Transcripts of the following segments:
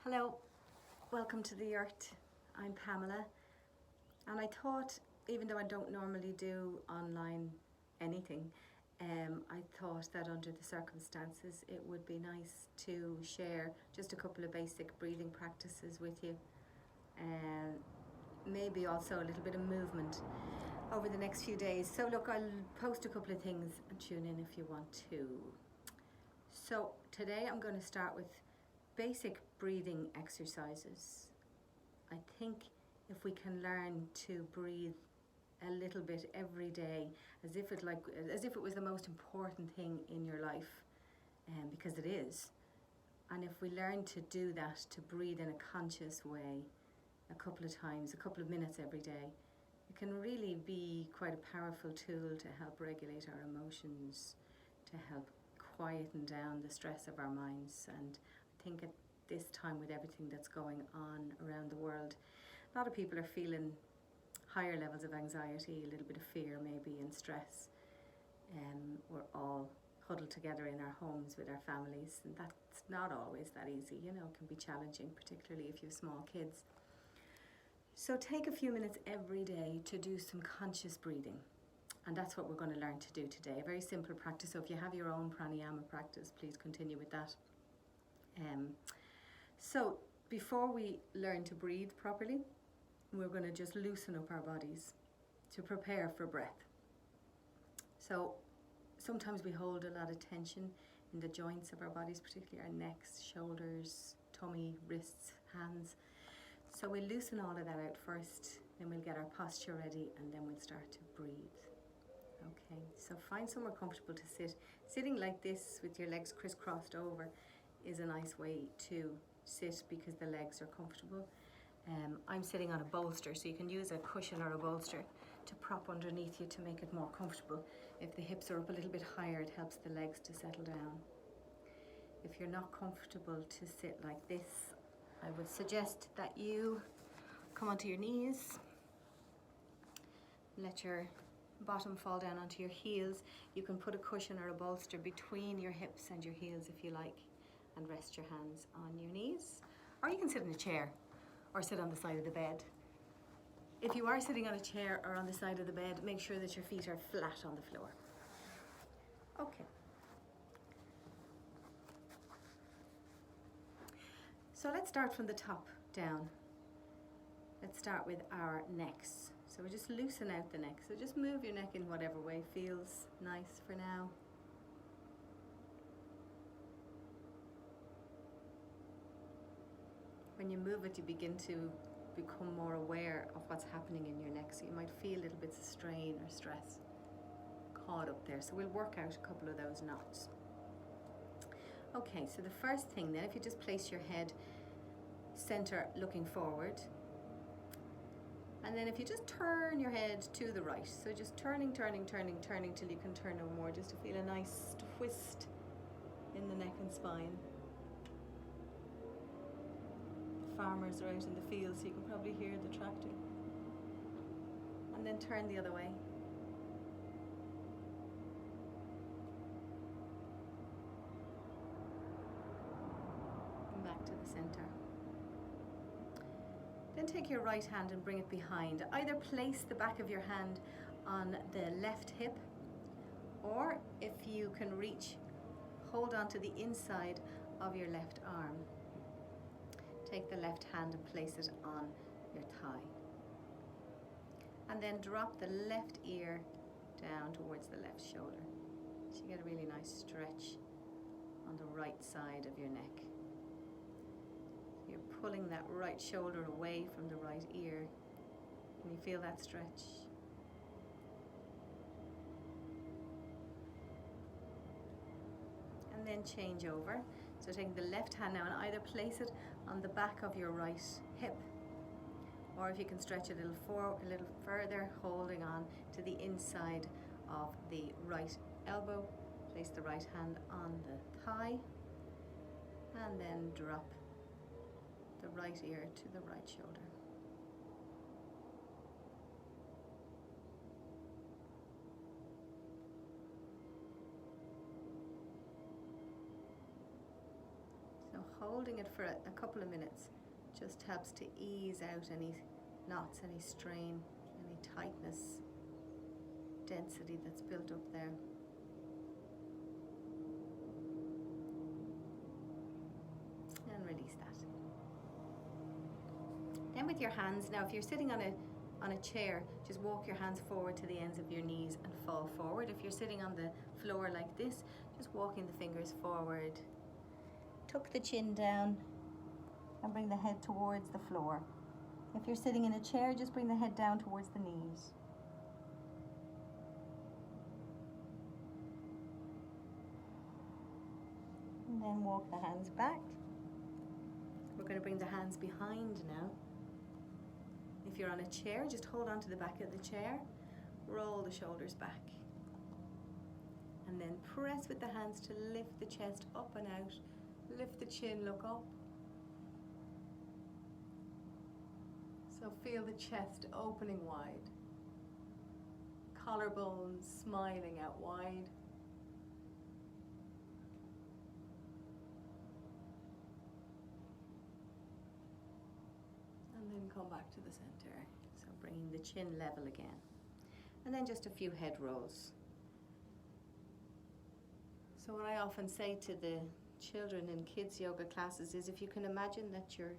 Hello, welcome to TheYurt. I'm Pamela, and I thought, even though I don't normally do online anything, I thought that under the circumstances it would be nice to share just a couple of basic breathing practices with you, and maybe also a little bit of movement over the next few days. So look, I'll post a couple of things and tune in if you want to. So today I'm going to start with basic breathing exercises. I think if we can learn to breathe a little bit every day, as if it was the most important thing in your life, because it is. And if we learn to do that, to breathe in a conscious way, a couple of times, a couple of minutes every day, it can really be quite a powerful tool to help regulate our emotions, to help quieten down the stress of our minds. And I think at this time, with everything that's going on around the world, a lot of people are feeling higher levels of anxiety, a little bit of fear maybe, and stress. We're all huddled together in our homes with our families, and that's not always that easy. It can be challenging, particularly if you have small kids. So take a few minutes every day to do some conscious breathing. And that's what we're going to learn to do today. A very simple practice. So if you have your own pranayama practice, please continue with that. So before we learn to breathe properly, we're going to just loosen up our bodies to prepare for breath. So sometimes we hold a lot of tension in the joints of our bodies, particularly our necks, shoulders, tummy, wrists, hands. So we'll loosen all of that out first, then we'll get our posture ready, and then we'll start to breathe. Okay, so find somewhere comfortable to sit. Sitting like this with your legs crisscrossed over is a nice way to sit because the legs are comfortable. I'm sitting on a bolster, so you can use a cushion or a bolster to prop underneath you to make it more comfortable. If the hips are up a little bit higher, it helps the legs to settle down. If you're not comfortable to sit like this, I would suggest that you come onto your knees, let your bottom fall down onto your heels. You can put a cushion or a bolster between your hips and your heels if you like, and rest your hands on your knees. Or you can sit in a chair or sit on the side of the bed. If you are sitting on a chair or on the side of the bed, make sure that your feet are flat on the floor. Okay. So let's start from the top down. Let's start with our necks. So we just loosen out the neck. So just move your neck in whatever way feels nice for now. When you move it, you begin to become more aware of what's happening in your neck. So you might feel little bits of strain or stress caught up there. So we'll work out a couple of those knots. Okay, so the first thing then, if you just place your head center looking forward, and then if you just turn your head to the right, so just turning till you can turn no more, just to feel a nice twist in the neck and spine. The farmers are out in the field, so you can probably hear the tractor. And then turn the other way. And back to the center. Then take your right hand and bring it behind. Either place the back of your hand on the left hip, or if you can reach, hold on to the inside of your left arm. Take the left hand and place it on your thigh. And then drop the left ear down towards the left shoulder. So you get a really nice stretch on the right side of your neck. You're pulling that right shoulder away from the right ear. Can you feel that stretch? And then change over. So take the left hand now and either place it on the back of your right hip, or if you can stretch it a little further, holding on to the inside of the right elbow. Place the right hand on the thigh, and then drop the right ear to the right shoulder. So holding it for a couple of minutes just helps to ease out any knots, any strain, any tightness, density that's built up there. And release that. Then with your hands, now if you're sitting on a chair, just walk your hands forward to the ends of your knees and fall forward. If you're sitting on the floor like this, just walking the fingers forward. Tuck the chin down and bring the head towards the floor. If you're sitting in a chair, just bring the head down towards the knees. And then walk the hands back. We're going to bring the hands behind now. If you're on a chair, just hold on to the back of the chair, roll the shoulders back. And then press with the hands to lift the chest up and out. Lift the chin, look up. So feel the chest opening wide. Collarbones smiling out wide. And then come back to the center. So bringing the chin level again. And then just a few head rolls. So what I often say to the children in kids yoga classes is, if you can imagine that your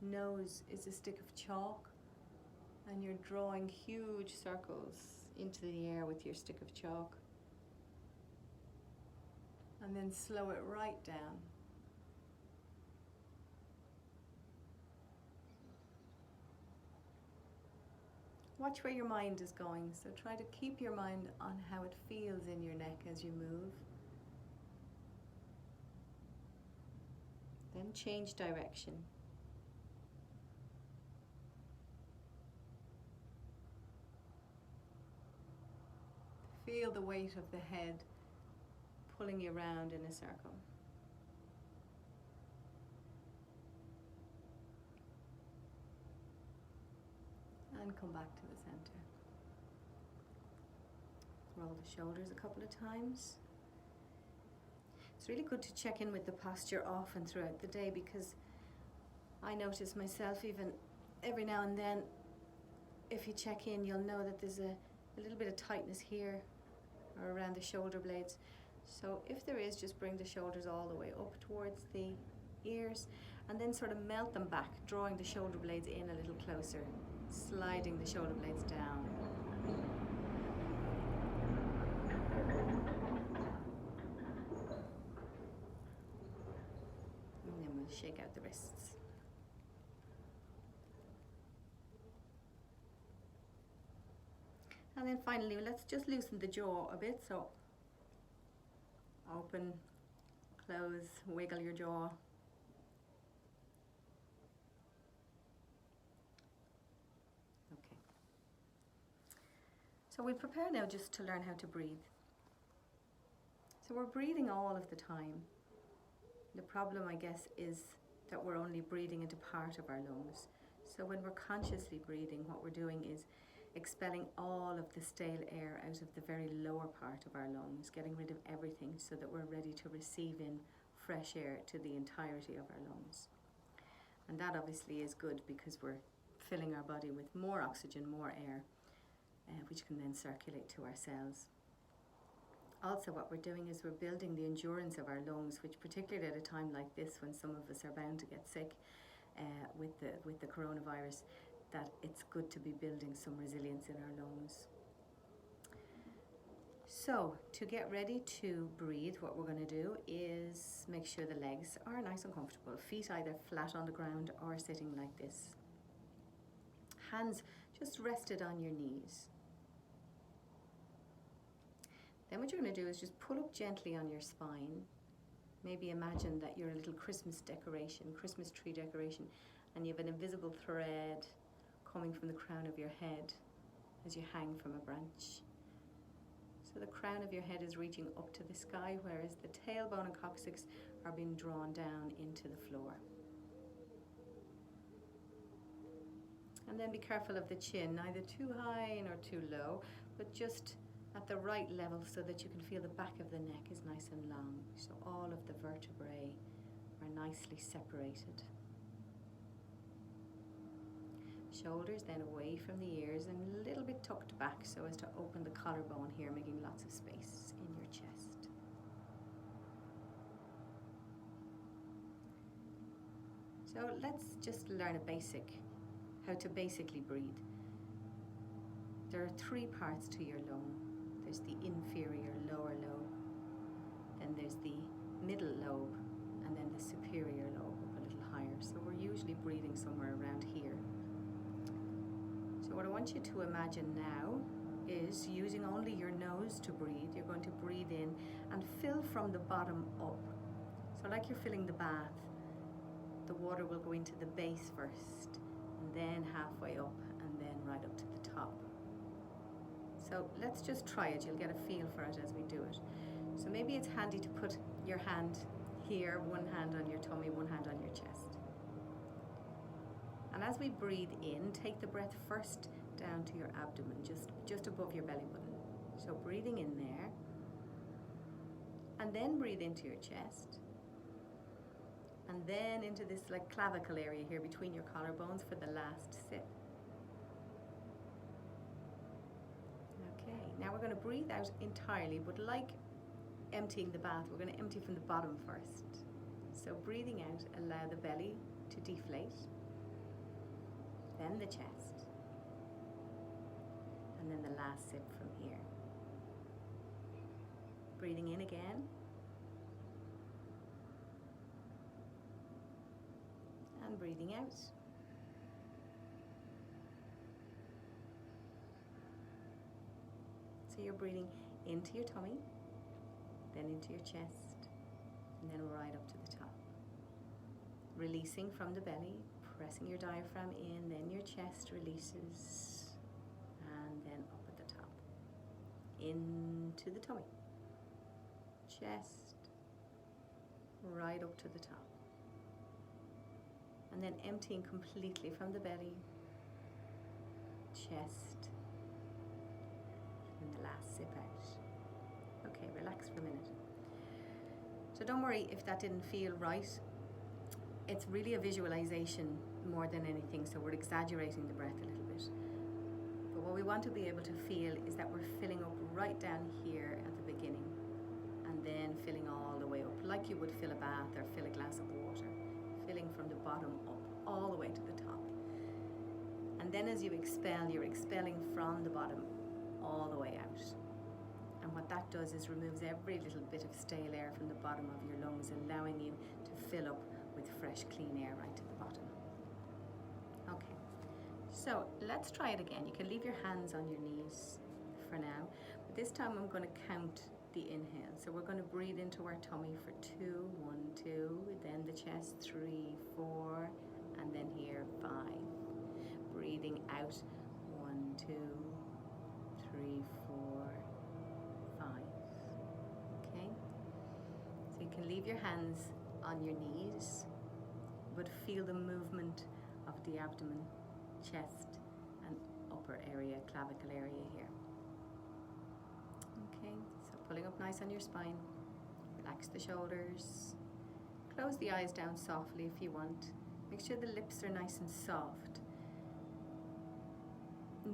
nose is a stick of chalk and you're drawing huge circles into the air with your stick of chalk, and then slow it right down. Watch where your mind is going, so try to keep your mind on how it feels in your neck as you move. Then change direction. Feel the weight of the head pulling you around in a circle. And come back to the center. Roll the shoulders a couple of times. It's really good to check in with the posture often throughout the day, because I notice myself, even every now and then, if you check in, you'll know that there's a little bit of tightness here or around the shoulder blades. So if there is, just bring the shoulders all the way up towards the ears and then sort of melt them back, drawing the shoulder blades in a little closer, sliding the shoulder blades down. And then we'll shake out the wrists. And then finally, let's just loosen the jaw a bit. So open, close, wiggle your jaw. Okay. So we prepare now just to learn how to breathe. So we're breathing all of the time. The problem, I guess, is that we're only breathing into part of our lungs. So when we're consciously breathing, what we're doing is expelling all of the stale air out of the very lower part of our lungs, getting rid of everything so that we're ready to receive in fresh air to the entirety of our lungs. And that obviously is good because we're filling our body with more oxygen, more air, which can then circulate to our cells. Also, what we're doing is we're building the endurance of our lungs, which particularly at a time like this, when some of us are bound to get sick with the coronavirus, that it's good to be building some resilience in our lungs. So to get ready to breathe, what we're going to do is make sure the legs are nice and comfortable, feet either flat on the ground or sitting like this. Hands just rested on your knees. Then what you're going to do is just pull up gently on your spine. Maybe imagine that you're a little Christmas decoration, Christmas tree decoration, and you have an invisible thread coming from the crown of your head as you hang from a branch. So the crown of your head is reaching up to the sky, whereas the tailbone and coccyx are being drawn down into the floor. And then be careful of the chin, neither too high nor too low, but just at the right level so that you can feel the back of the neck is nice and long. So all of the vertebrae are nicely separated. Shoulders then away from the ears and a little bit tucked back so as to open the collarbone here, making lots of space in your chest. So let's just learn how to basically breathe. There are three parts to your lung. There's the inferior lower lobe, then there's the middle lobe, and then the superior lobe up a little higher. So we're usually breathing somewhere around here. So what I want you to imagine now is using only your nose to breathe. You're going to breathe in and fill from the bottom up. So like you're filling the bath, the water will go into the base first, and then halfway up, and then right up to the top. So let's just try it. You'll get a feel for it as we do it. So maybe it's handy to put your hand here, one hand on your tummy, one hand on your chest. And as we breathe in, take the breath first down to your abdomen, just above your belly button. So breathing in there, and then breathe into your chest, and then into this like clavicle area here between your collarbones for the last sip. Okay, now we're going to breathe out entirely, but like emptying the bath, we're going to empty from the bottom first. So breathing out, allow the belly to deflate, then the chest, and then the last sip from here. Breathing in again, and breathing out. So you're breathing into your tummy, then into your chest, and then right up to the top. Releasing from the belly, pressing your diaphragm in, then your chest releases, and then up at the top. Into the tummy, chest, right up to the top. And then emptying completely from the belly, chest, and the last sip out. Okay, relax for a minute. So don't worry if that didn't feel right. It's really a visualization more than anything, so we're exaggerating the breath a little bit. But what we want to be able to feel is that we're filling up right down here at the beginning, and then filling all the way up, like you would fill a bath or fill a glass of water, filling from the bottom up, all the way to the top. And then as you expel, you're expelling from the bottom all the way out. And what that does is removes every little bit of stale air from the bottom of your lungs, allowing you to fill up with fresh, clean air right to the bottom. Okay, so let's try it again. You can leave your hands on your knees for now, but this time I'm going to count the inhale. So we're going to breathe into our tummy for 2, 1, 2, then the chest 3, 4, and then here 5. Breathing out 1, 2, 3, 4, 5. Okay, so you can leave your hands on your knees, but feel the movement of the abdomen, chest, and upper area, clavicle area here. Okay, so pulling up nice on your spine, relax the shoulders, close the eyes down softly if you want. Make sure the lips are nice and soft.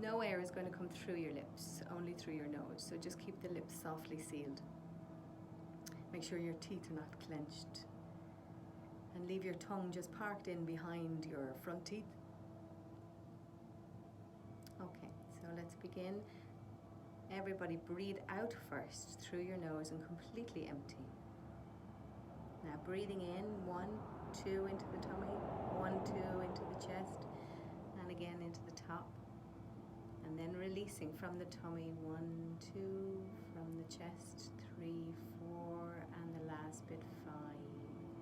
No air is going to come through your lips, only through your nose, so just keep the lips softly sealed. Make sure your teeth are not clenched. And leave your tongue just parked in behind your front teeth. Okay, so let's begin. Everybody breathe out first through your nose and completely empty. Now breathing in, 1, 2 into the tummy, 1, 2 into the chest, and again into the top. And then releasing from the tummy, 1, 2, from the chest, 3, 4, and the last bit, 5.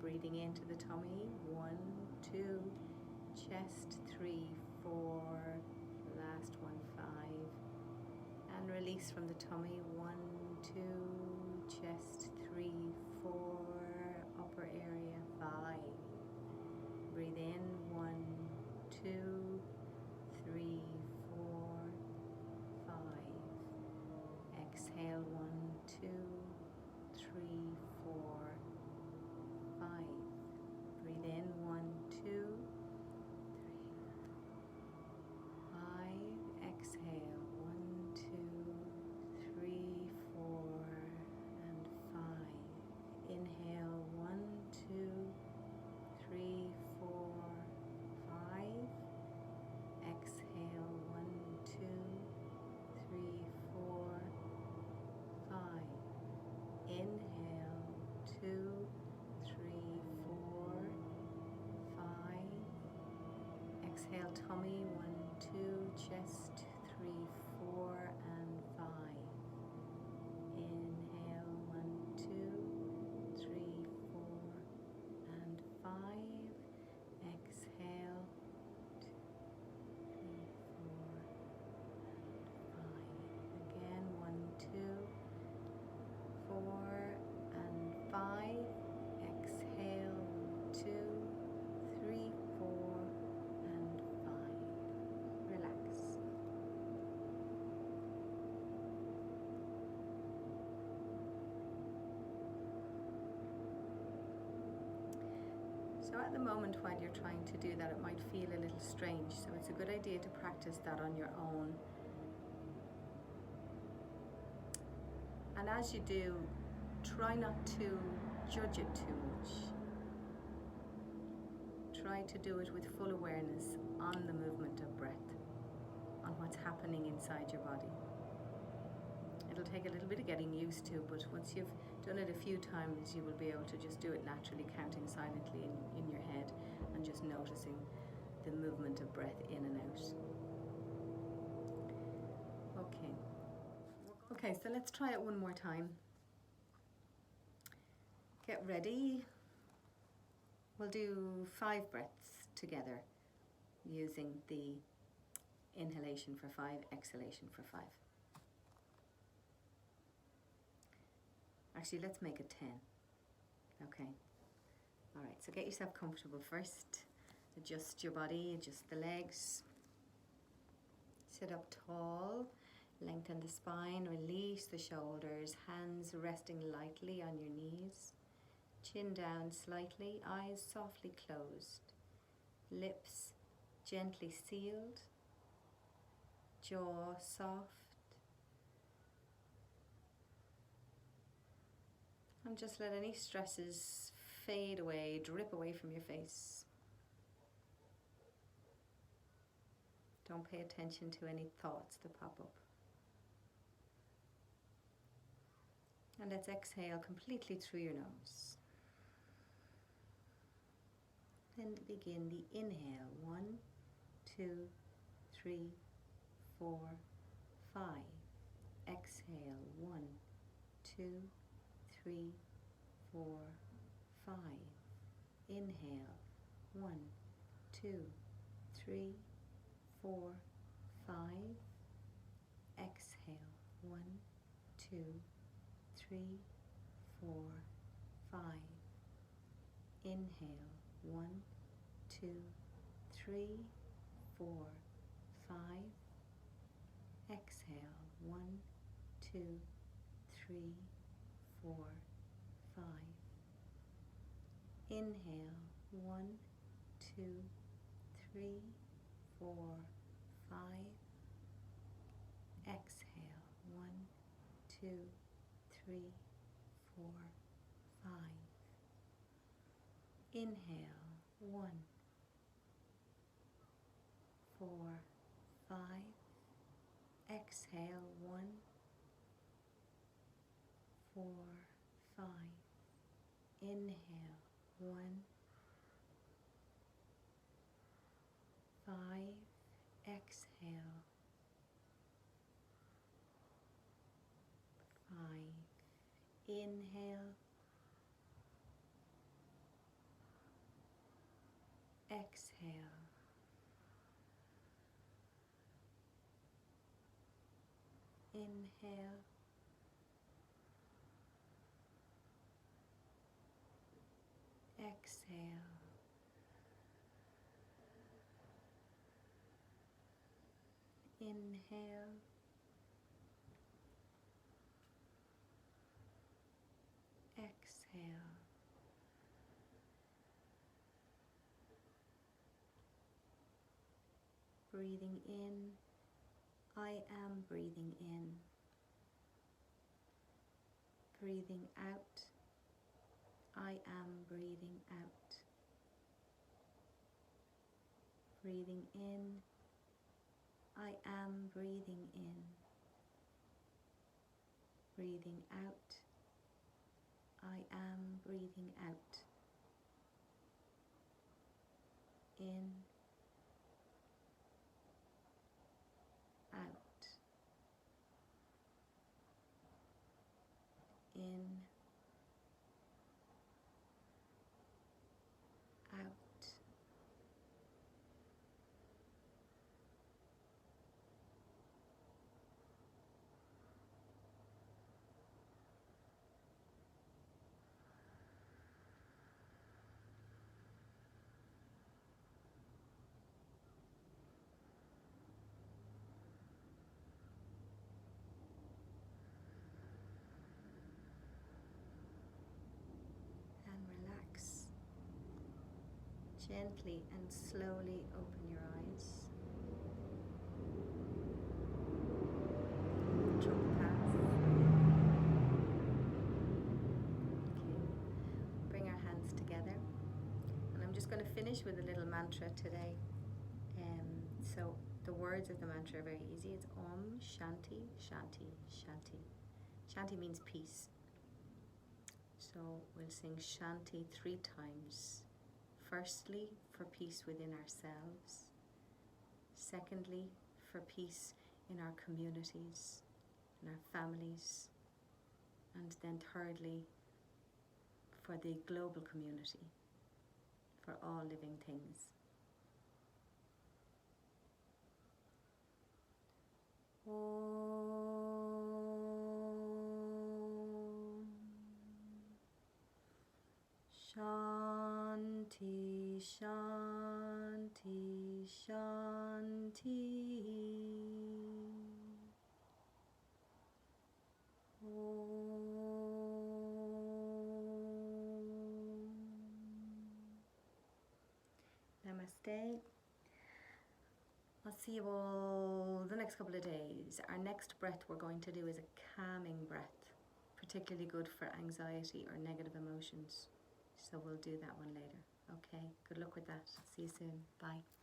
Breathing into the tummy, 1, 2, chest, 3, 4, last one, 5. And release from the tummy, 1, 2, chest, 3, 4, upper area, 5. Breathe in, 1, 2, 3, 4, 5. Exhale, 1, 2, 3, 4, 5. Exhale, tummy, 1, 2, chest, 3, 4, and 5. Inhale, 1, 2, 3, 4, and 5. Exhale, 2, 3, 4, and 5. Again, 1, 2, 4, and 5. Exhale, 2, 3, 4, and 5. Relax. So at the moment while you're trying to do that, it might feel a little strange, so it's a good idea to practice that on your own. And as you do, try not to judge it too much. Try to do it with full awareness on the movement of breath, on what's happening inside your body. It'll take a little bit of getting used to, but once you've done it a few times, you will be able to just do it naturally, counting silently in your head and just noticing the movement of breath in and out. Okay, so let's try it one more time. Get ready. We'll do 5 breaths together using the inhalation for 5, exhalation for 5. Actually, let's make it 10. Okay. All right, so get yourself comfortable first. Adjust your body, adjust the legs. Sit up tall, lengthen the spine, release the shoulders, hands resting lightly on your knees. Chin down slightly, eyes softly closed. Lips gently sealed. Jaw soft. And just let any stresses fade away, drip away from your face. Don't pay attention to any thoughts that pop up. And let's exhale completely through your nose. Then begin the inhale. 1, 2, 3, 4, 5. Exhale. 1, 2, 3, 4, 5. Inhale. 1, 2, 3, 4, 5. Exhale. 1, 2, 3, 4, 5. Inhale. 1, 2, 3, 4, 5. Exhale. 1, 2, 3, 4, 5. Inhale. 1, 2, 3, 4, 5. Exhale. 1, 2, 3, 4, 5. Inhale. 1, 4, 5. Exhale. 1, 4, 5. Inhale. 1, 5. Exhale. 5. Inhale. Exhale. Inhale. Exhale. Inhale. Exhale. Breathing in, I am breathing in. Breathing out, I am breathing out. Breathing in, I am breathing in. Breathing out, I am breathing out. In, Gently and slowly open your eyes. Throat path. Okay. Bring our hands together. And I'm just going to finish with a little mantra today. So the words of the mantra are very easy. It's Om Shanti Shanti Shanti. Shanti means peace. So we'll sing Shanti 3 times. Firstly, for peace within ourselves. Secondly, for peace in our communities, in our families. And then thirdly, for the global community, for all living things. Om Shanti Shanti Shanti. Namaste. I'll see you all the next couple of days. Our next breath we're going to do is a calming breath, particularly good for anxiety or negative emotions. So we'll do that one later. Okay, good luck with that. See you soon. Bye.